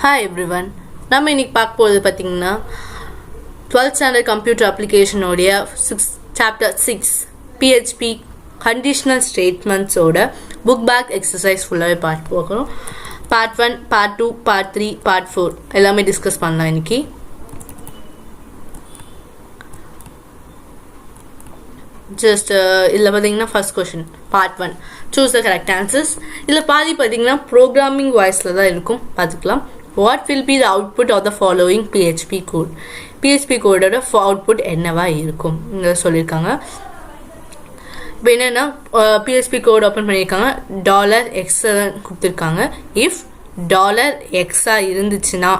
Hi everyone. நம்ம இன்னைக்கு பார்க்க போறது பாத்தீங்கன்னா 12th standard computer application உடைய chapter 6 PHP conditional statements ஓட book back exercise ஃபுல்லாவே பார்க்க போறோம். part 1, part 2, part 3, part 4 எல்லாமே டிஸ்கஸ் பண்ணலாம் இன்னைக்கு. Just இல்ல பாத்தீங்கன்னா first question part 1 choose the correct answers. இல்ல பாதி பாத்தீங்கன்னா programming voiceல தான் இருக்கும் பாத்துக்கலாம். What will be the output of the following PHP code? PHP code ஓட output என்னவா இருக்கும் இங்க சொல்லிருக்காங்க. இப்போ என்னன்னா PHP code ஓபன் பண்ணிருக்காங்க $x கொடுத்திருக்காங்க. if $x இருந்துச்சுனா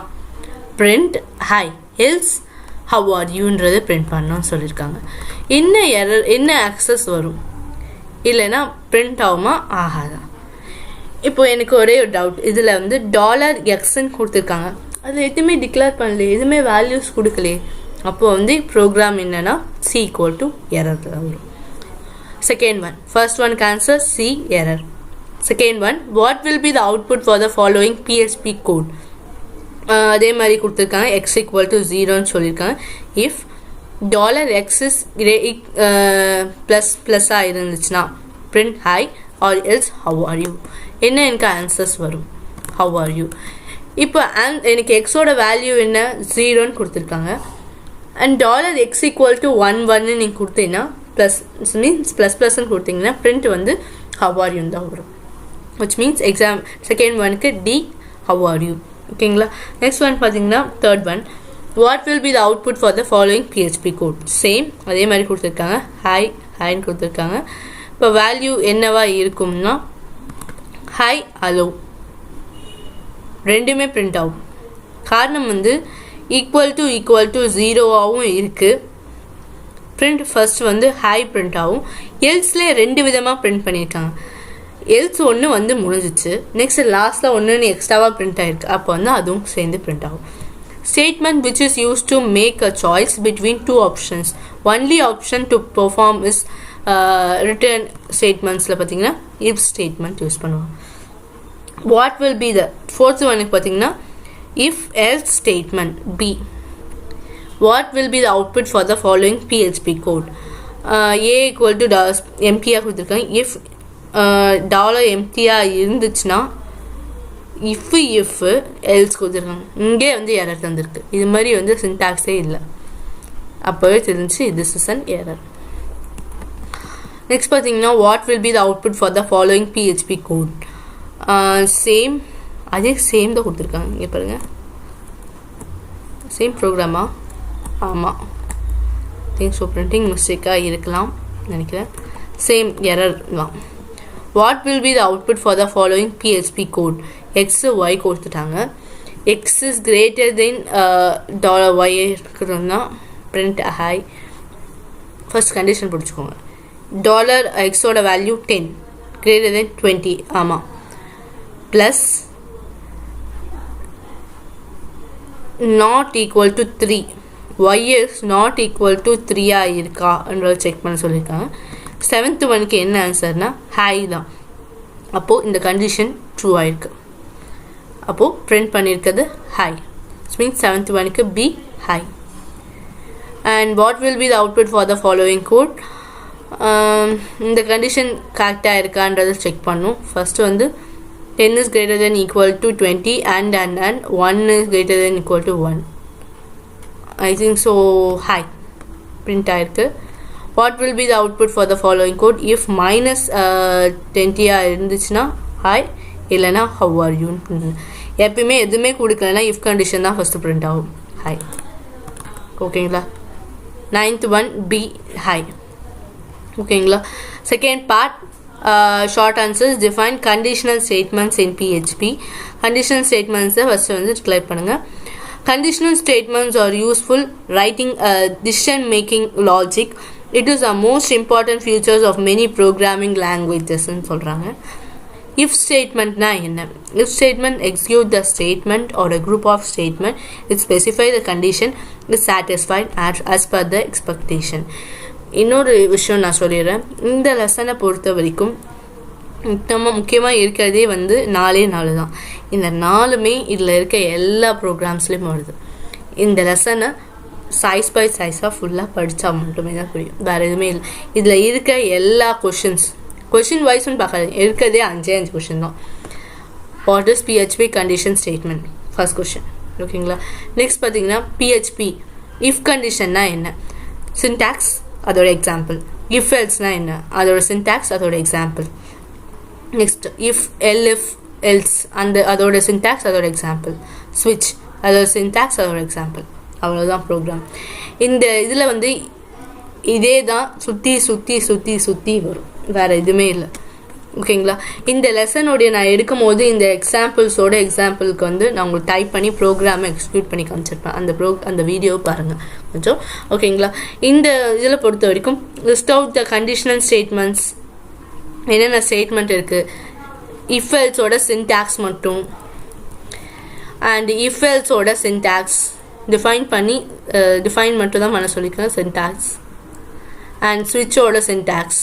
print hi else how are you ன்றதை print பண்ணனும் சொல்லிருக்காங்க. என்ன எரர் என்ன access வரும் இல்லனா print ஆகுமா ஆகாதா? இப்போ எனக்கு ஒரே ஒரு டவுட் இதுல வந்து $x ன்னு கொடுத்திருக்காங்க. அதுல எதுமே டிக்ளேர் பண்ணல எதுமே வேல்யூஸ் கொடுக்கல. அப்போ வந்து ப்ரோக்ராம் என்னன்னா c error வரும். Second one first one answer c error. Second one what will be the output for the following PHP code? அதே மாதிரி கொடுத்திருக்காங்க x = 0 ன்னு சொல்லிருக்காங்க. if $x is plus இருந்துச்சுனா print hi or else how are you. என்ன எனக்கு answers வரும் how are you. இப்போ எனக்கு x ஓட வேல்யூ என்ன 0 ன்னு கொடுத்திருக்காங்க and $x = 1 நீங்க கொடுத்தீங்கன்னா plus means plus ன்னு கொடுத்தீங்கன்னா print வந்து how are you தான் வரும். which means exam second one க்கு d how are you. ஓகேங்களா. next one பாத்தீங்கன்னா third one what will be the output for the following PHP code? same அதே மாதிரி கொடுத்திருக்காங்க hi ன்னு கொடுத்திருக்காங்க. இப்போ வேல்யூ என்னவா இருக்கும்னா hi hello ரெண்டுமே print ஆகும். காரணம் வந்து equal to 0 ஆவும் இருக்கு. print first வந்து hi print ஆகும். elseல ரெண்டு விதமா print பண்ணிருக்காங்க. else ஒன்னு வந்து முடிஞ்சிச்சு next லாஸ்ட்ல ஒன்னு எக்ஸ்ட்ராவா print ஆயிருக்கு. அப்ப வந்து அதுவும் சேர்ந்து print ஆகும். statement which is used to make a choice between two options. only option to perform is return statementsல பாத்தீங்கன்னா if statement யூஸ் பண்ணுவாங்க. what will be the fourth one பாத்தீங்கன்னா if else statement b. what will be the output for the following PHP code? a = empty கொடுத்திருக்காங்க. if $empty இருந்துச்சுனா if else கொடுத்திருக்காங்க. இங்கே வந்து error தந்திருக்கு. இது மாதிரி வந்து சின்டாக்ஸே இல்ல. அப்பவே தெரிஞ்சு this is an error. next பாத்தீங்கன்னா what will be the output for the following PHP code? same அதே சேம் தான் கொடுத்திருக்காங்க. இங்க பாருங்க சேம் ப்ரோக்ராமா ஆமா திங்க் ஸோ பிரிண்டிங் மிஸ்டேக்கா இருக்கலாம் நினைக்கிறேன். சேம் எரர் தான். what will be the output for the following PHP code? x y கொடுத்துட்டாங்க. x is greater than $y இருக்குதுன்னா print hi. first condition பிடிச்சுக்கோங்க. $x ஓட வேல்யூ 10 greater than 20 ஆமா plus not equal to 3 y is not equal to 3 இருக்கா என்றத check பண்ண சொல்லிருக்காங்க. 7th ஒன்க்கு என்ன ஆன்சர்னா hi தான். அப்போ இந்த கண்டிஷன் ட்ரூ ஆயிருக்கு. அப்போ print பண்ணிருக்கிறது hi. Which means 7th ஒன்க்கு b hi. and what will be the output for the following code? இந்த கண்டிஷன் கரெக்டா இருக்கான்றத செக் பண்ணனும். ஃபர்ஸ்ட் வந்து 10 is greater than equal to 20 and 1 is greater than equal to 1. I think so hi print ஆயிருக்கு. what will be the output for the following code? if minus 20 இருந்துச்சுனா hi இல்லனா how are you. எப்பவுமே எதுமே கொடுக்கலனா if condition தான் first print ஆகும் hi. ஓகேங்களா. 9th one b hi. ஓகேங்களா. second part short answers define conditional statements in PHP. conditional statements first வந்து declare பண்ணுங்க. conditional statements are useful writing decision making logic. it is the most important features of many programming languages ன்னு சொல்றாங்க. if statement na enna? if statement execute the statement or a group of statement it specify the condition is satisfied as per the expectation. இன்னொரு விஷயம் நான் சொல்லிடுறேன். இந்த லெசனை பொறுத்த வரைக்கும் முக்கியமாக இருக்கிறதே வந்து 4 தான். இந்த 4மே இதில் இருக்க எல்லா ப்ரோக்ராம்ஸ்லேயும் வருது. இந்த லெசனை சைஸ் பை சைஸாக ஃபுல்லாக படித்தா மட்டுமே தான் புரியும், வேறு எதுவுமே இல்லை. இதில் இருக்க எல்லா கொஷின் வைஸ்ன்னு பார்க்காது, இருக்கிறதே 5 கொஷின் தான். What is PHP condition statement, first question. ஓகேங்களா. நெக்ஸ்ட் பார்த்தீங்கன்னா PHP இஃப் கண்டிஷன்னா என்ன, சின்டாக்ஸ் அதோட எக்ஸாம்பிள். இஃப் எல்ஸ்னா என்ன, அதோட சின்டாக்ஸ் அதோட எக்ஸாம்பிள். நெக்ஸ்ட் இஃப் எல்ஸ் அதோட சின்டாக்ஸ் அதோட எக்ஸாம்பிள். ஸ்விட்ச் அதோட சின்டாக்ஸ் அதோட எக்ஸாம்பிள். அவ்வளோதான் ப்ரோக்ராம். இந்த இதில் வந்து இதே தான் சுற்றி வரும், வேறு எதுவுமே இல்லை. ஓகேங்களா. இந்த லெசனுடைய நான் எடுக்கும் போது இந்த எக்ஸாம்பிளுக்கு வந்து நான் உங்களுக்கு டைப் பண்ணி ப்ரோக்ராமை எக்ஸிக்யூட் பண்ணி காமிச்சிருப்பேன். அந்த வீடியோவை பாருங்கள் கொஞ்சம். ஓகேங்களா. இந்த இதில் பொறுத்த வரைக்கும் list out the conditional statements, என்னென்ன ஸ்டேட்மெண்ட் இருக்குது, இஃப் எல்ஸோட சின்டாக்ஸ் மட்டும், அண்ட் இஃப் எல்ஸோட சின்டாக்ஸ் டிஃபைன் மட்டும் தான் பண்ண சொல்லிக்கிறேன், சின்டாக்ஸ். அண்ட் ஸ்விட்சோட சின்டாக்ஸ்,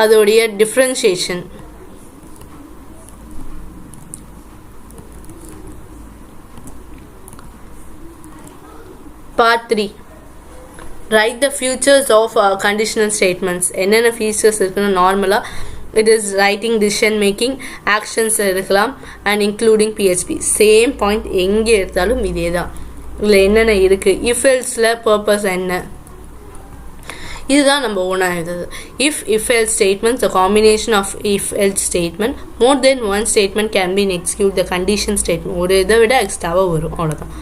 அதோடைய டிஃப்ரென்ஷியேஷன். Part 3 right the futures of conditional statements. என்னென்ன ஃபீச்சர்ஸ் இருக்குன்னு நார்மலாக it is writing, decision making, actions இருக்கலாம், and including PHP. Same point எங்கே எடுத்தாலும் இதே தான். இதில் என்னென்ன இருக்குது, இஃப் எல்ஸில் பர்பஸ் என்ன, இதுதான் நம்ம ஓனாக எழுதுது. if else statements, a combination of if else statement, more than one statement can be execute the condition statement. ஒரு இதை விட எக்ஸ்ட்ராவாக வரும், அவ்வளோதான்.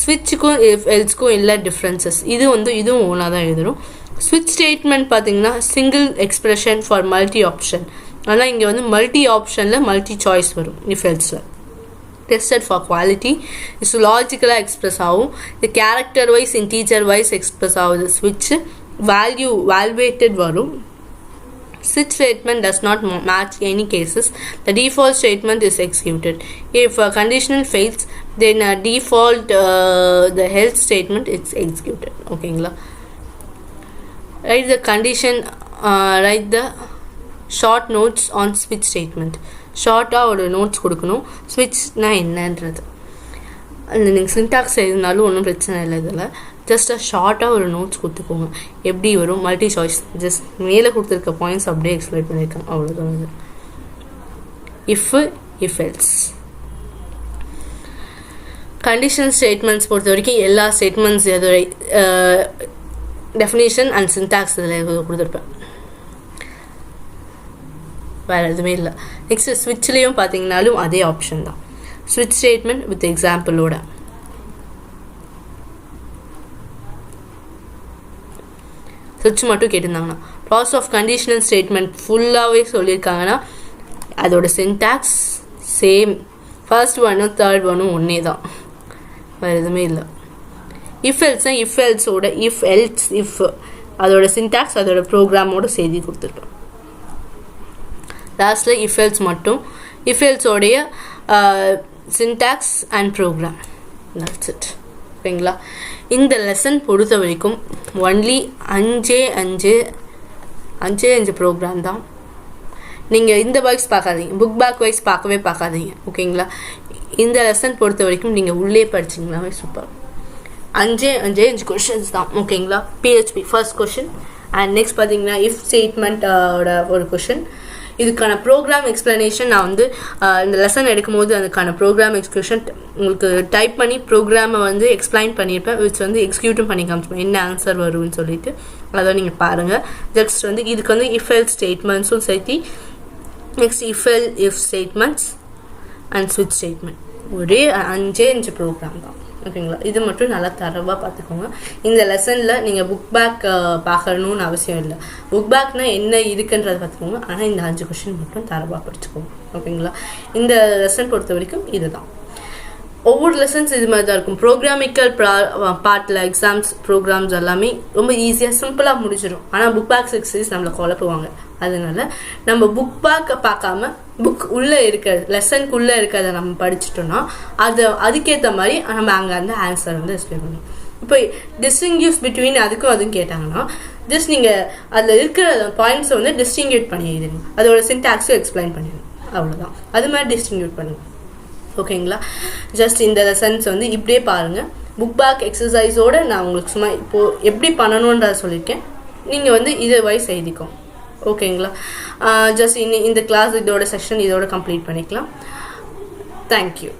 ஸ்விட்சுக்கும் இஃப் எல்ஸ்க்கும் இல்லை டிஃப்ரென்சஸ். இதுவும் ஓனாக தான் எழுதுகிறோம். ஸ்விட்ச் ஸ்டேட்மெண்ட் பார்த்தீங்கன்னா single expression for multi option. ஆனால் இங்கே வந்து மல்டி ஆப்ஷனில் மல்டி சாய்ஸ் வரும். இஃப் எல்ஸில் டெஸ்டட் ஃபார் குவாலிட்டி, இஸ் லாஜிக்கலாக எக்ஸ்பிரஸ் ஆகும். இது character wise integer wise express ஆகுது. ஸ்விட்சு value evaluated varum. Switch statement does not match any cases. The default statement is executed. If a conditional fails, then default the else statement is executed. Okay, write the condition, write the short notes on switch statement. Short ஒரு notes கொடுக்கணும். switchனா என்னன்றது. அந்த நீங்கள் syntax எழுதினாலும் ஒன்றும் பிரச்சனை இல்லை. இதில் ஜஸ்ட்டாக ஷார்ட்டாக ஒரு நோட்ஸ் கொடுத்துக்கோங்க. எப்படி வரும், மல்டி சாய்ஸ், ஜஸ்ட் மேலே கொடுத்துருக்க பாயிண்ட்ஸ் அப்படியே எக்ஸ்பிளைன் பண்ணியிருக்காங்க, அவ்வளோதான். இது இஃப் எல்ஸ் கண்டிஷன் ஸ்டேட்மெண்ட்ஸ் பொறுத்த வரைக்கும் எல்லா ஸ்டேட்மெண்ட்ஸ் இதோட டெஃபினேஷன் அண்ட் சின்டாக்ஸ் இதில் கொடுத்துருப்பேன், வேறு எதுவுமே இல்லை. நெக்ஸ்ட்டு ஸ்விட்ச்லேயும் பார்த்தீங்கன்னாலும் அதே ஆப்ஷன் தான். ஸ்விட்ச் ஸ்டேட்மெண்ட் வித் எக்ஸாம்பிளோட. ஸ்விட்ச் மட்டும் கேட்டிருந்தாங்கன்னா ப்ராசஸ் ஆஃப் கண்டிஷனல் ஸ்டேட்மெண்ட் ஃபுல்லாகவே சொல்லியிருக்காங்கன்னா அதோட சின்டாக்ஸ் சேம், ஃபர்ஸ்ட் ஒன்னும் தேர்ட் ஒன்னும் ஒன்றே தான், வேறு எதுவுமே இல்லை. இஃப் எல்ஸ்னால் இஃப் எல்ஸோட இஃப் அதோட சின்டாக்ஸ் அதோட ப்ரோக்ராமோட செய்தி கொடுத்துருப்பேன். லாஸ்ட்டில் இஃப் எல்ஸ் மட்டும், இஃப் எல்ஸோடைய syntax and program, that's it. ஓகேங்களா. இந்த லெசன் பொறுத்த வரைக்கும் ஒன்லி 5 ப்ரோக்ராம் தான். நீங்கள் இந்த வைஸ் பார்க்காதீங்க, புக் பேக் வைஸ் பார்க்காதீங்க. ஓகேங்களா. இந்த லெசன் பொறுத்த வரைக்கும் நீங்கள் உள்ளே படிச்சிங்களாவே சூப்பர். 5 கொஷின்ஸ் தான். ஓகேங்களா. PHP first question, and next பார்த்தீங்கன்னா இஃப் ஸ்டேட்மெண்ட்டோட ஒரு கொஷின். இதுக்கான ப்ரோக்ராம் எக்ஸ்ப்ளனேஷன் நான் வந்து இந்த லெசன் எடுக்கும்போது அதுக்கான ப்ரோக்ராம் எக்ஸ்கியூஷன் உங்களுக்கு டைப் பண்ணி ப்ரோக்ராமை வந்து எக்ஸ்பிளைன் பண்ணியிருப்பேன், விச் வந்து எக்ஸிக்யூட்டும் பண்ணி காமிச்சிப்பேன் என்ன ஆன்சர் வரும்னு சொல்லிட்டு. அதை நீங்கள் பாருங்கள். ஜஸ்ட் வந்து இதுக்கு வந்து இஃப் எல்ஸ் ஸ்டேட்மெண்ட்ஸும் சேர்த்து, நெக்ஸ்ட் இஃப் ஸ்டேட்மெண்ட்ஸ் அண்ட் ஸ்விட்ச் ஸ்டேட்மெண்ட், ஒரே 5 ப்ரோக்ராம் தான். ஓகேங்களா. இது மட்டும் நல்லா தரவாக பார்த்துக்கோங்க. இந்த லெசனில் நீங்கள் புக் பேக் பார்க்கணுன்னு அவசியம் இல்லை. புக் பேக்னால் என்ன இருக்குன்றதை பார்த்துக்கோங்க. ஆனால் இந்த 5 கொஷின் மட்டும் தரவாக படிச்சுக்கோங்க. ஓகேங்களா. இந்த லெசன் பொறுத்த வரைக்கும் இதுதான். ஒவ்வொரு லெசன்ஸ் இது மாதிரி தான் இருக்கும். ப்ரோக்ராமிக்கல் பார்ட்டில் எக்ஸாம்ஸ் ப்ரோக்ராம்ஸ் எல்லாமே ரொம்ப ஈஸியாக சிம்பிளாக முடிச்சிடும். ஆனால் புக் பேக் எக்ஸசைஸ் நம்மளை குழப்புவாங்க. அதனால நம்ம புக் பேக்கை பார்க்காம புக் உள்ளே இருக்கிறது, லெசனுக்குள்ளே இருக்கிறத நம்ம படிச்சுட்டோம்னா அதுக்கேற்ற மாதிரி நம்ம அங்கே அந்த ஆன்சர் வந்து எக்ஸ்பிளைன் பண்ணணும். இப்போ டிஸ்டிங்யூஸ் பிட்வீன் அதுவும் கேட்டாங்கன்னா ஜஸ்ட் நீங்கள் அதில் இருக்கிற பாயிண்ட்ஸை வந்து டிஸ்டிங்யூட் பண்ணி எழுதுங்க, அதோட சின்டாக்ஸும் எக்ஸ்பிளைன் பண்ணிடுங்க, அவ்வளோதான். அது மாதிரி டிஸ்டிங்யூட் பண்ணுங்க. ஓகேங்களா? ஜஸ்ட் இந்த லெசன்ஸ் வந்து இப்படியே பாருங்கள். புக் பேக் எக்ஸசைஸோடு நான் உங்களுக்கு சும்மா இப்போது எப்படி பண்ணணுன்றதை சொல்லியிருக்கேன். நீங்கள் வந்து இதை வைஸ் எழுதிக்கோ. ஓகேங்களா? ஜஸ்ட் இந்த கிளாஸ் இதோட செஷன் இதோட கம்ப்ளீட் பண்ணிக்கலாம். தேங்க்யூ.